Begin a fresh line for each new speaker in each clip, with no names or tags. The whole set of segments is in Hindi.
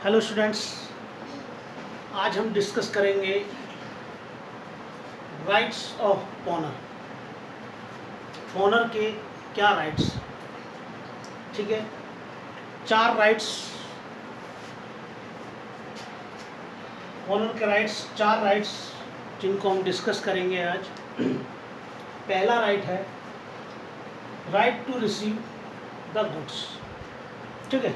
हेलो स्टूडेंट्स, आज हम डिस्कस करेंगे राइट्स ऑफ ऑनर। ऑनर के क्या राइट्स, ठीक है। चार राइट्स, ऑनर के राइट्स, चार राइट्स जिनको हम डिस्कस करेंगे आज। पहला राइट है right to receive the goods, ठीक है।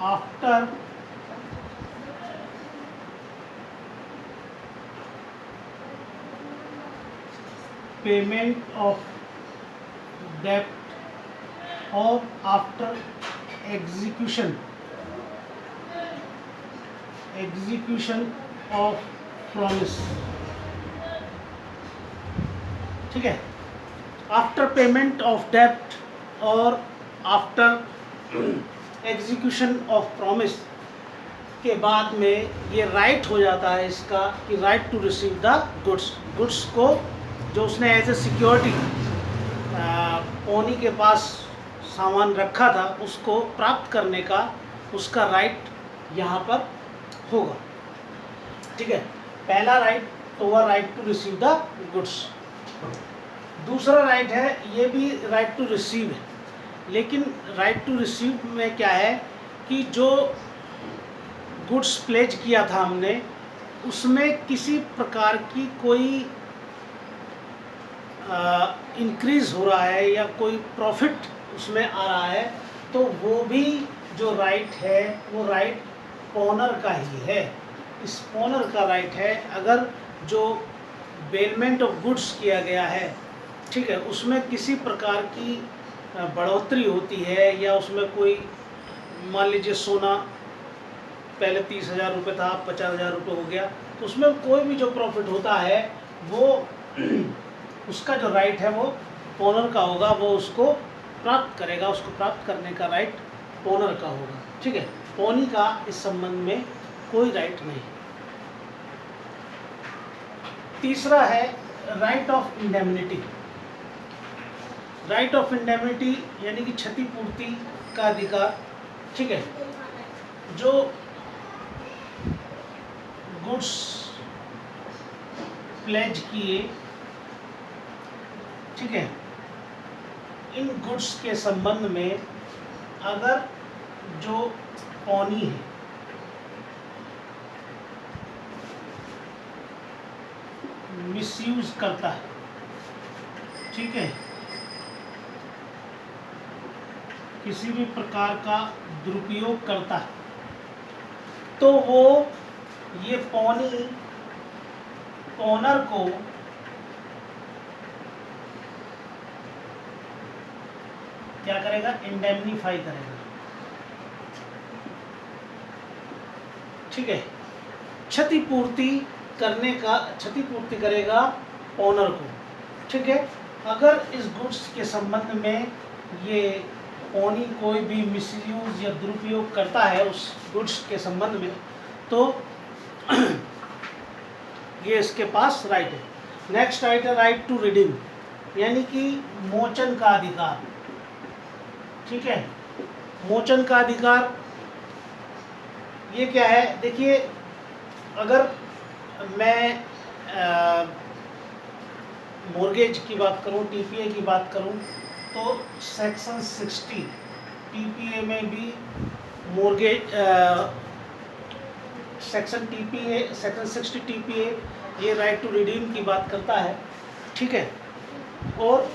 आफ्टर पेमेंट ऑफ डेब्ट और आफ्टर एग्जीक्यूशन ऑफ प्रॉमिस, ठीक है। आफ्टर पेमेंट ऑफ डेब्ट और आफ्टर एग्जीक्यूशन ऑफ प्रॉमिस के बाद में ये राइट हो जाता है इसका कि right to receive the goods को जो उसने एज ए सिक्योरिटी ओनी के पास सामान रखा था उसको प्राप्त करने का उसका राइट यहाँ पर होगा, ठीक है। पहला राइट तो हुआ right to receive the goods. दूसरा राइट है, ये भी राइट टू रिसीव है, लेकिन राइट टू रिसीव में क्या है कि जो गुड्स प्लेज किया था हमने उसमें किसी प्रकार की कोई इंक्रीज हो रहा है या कोई प्रॉफिट उसमें आ रहा है, तो वो भी जो राइट है वो राइट ओनर का ही है। इस ओनर का राइट है। अगर जो बेलमेंट ऑफ गुड्स किया गया है, ठीक है, उसमें किसी प्रकार की बढ़ोतरी होती है या उसमें कोई, मान लीजिए सोना पहले 30,000 रुपये था, 50,000 रुपये हो गया, तो उसमें कोई भी जो प्रॉफिट होता है वो उसका जो राइट है वो ओनर का होगा, वो उसको प्राप्त करेगा, उसको प्राप्त करने का राइट ओनर का होगा, ठीक है। ओनी का इस संबंध में कोई राइट नहीं। तीसरा है right of indemnity. Right of indemnity यानी कि क्षतिपूर्ति का अधिकार, ठीक है। जो गुड्स प्लेज किए, ठीक है, इन गुड्स के संबंध में अगर जो ओनी है मिसयूज करता है, ठीक है, किसी भी प्रकार का दुरुपयोग करता है, तो वो ये पौनी ओनर को क्या करेगा, इंडेमनीफाई करेगा, ठीक है। क्षतिपूर्ति करेगा ओनर को, ठीक है। अगर इस गुड्स के संबंध में ये ओनी कोई भी मिसयूज या दुरुपयोग करता है उस गुड्स के संबंध में, तो ये इसके पास राइट है। नेक्स्ट राइट है राइट टू रिडीम, यानी कि मोचन का अधिकार, ठीक है। मोचन का अधिकार ये क्या है, देखिए, अगर मैं मॉर्गेज की बात करूं, टीपीए की बात करूं, तो सेक्शन 60 टीपीए में भी मॉर्गेज सेक्शन 60 टीपीए ये राइट टू रिडीम की बात करता है, ठीक है। और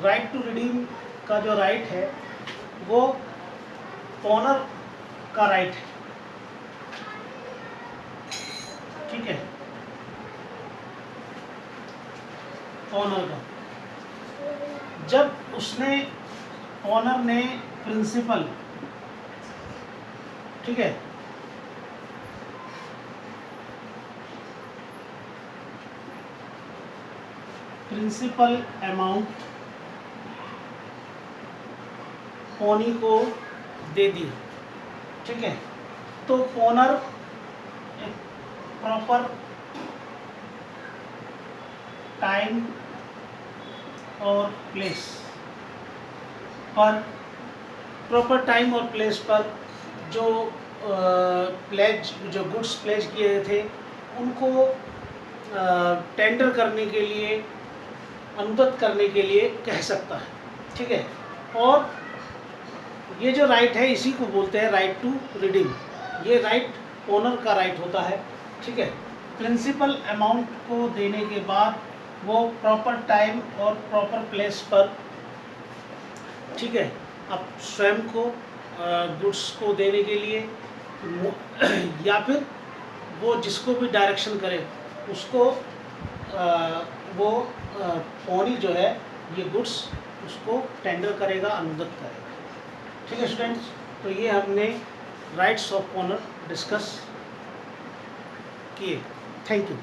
राइट टू रिडीम का जो राइट है वो ओनर का राइट है, ठीक है, ओनर का। जब उसने ओनर ने प्रिंसिपल, ठीक है, प्रिंसिपल अमाउंट ओनी को दे दी, ठीक है, तो ओनर एक प्रॉपर टाइम और प्लेस पर प्रॉपर टाइम और प्लेस पर जो जो गुड्स प्लेज किए गए थे उनको टेंडर करने के लिए, अनुदत करने के लिए कह सकता है, ठीक है। और ये जो राइट है इसी को बोलते हैं राइट टू रिडीम। ये राइट ओनर का राइट होता है, ठीक है। प्रिंसिपल अमाउंट को देने के बाद वो प्रॉपर टाइम और प्रॉपर प्लेस पर, ठीक है, अब स्वयं को गुड्स को देने के लिए या फिर वो जिसको भी डायरेक्शन करे उसको वो पौनी जो है ये गुड्स उसको टेंडर करेगा, अनुदत करेगा, ठीक है स्टूडेंट्स। तो ये हमने राइट्स ऑफ ओनर डिस्कस किए। Thank you.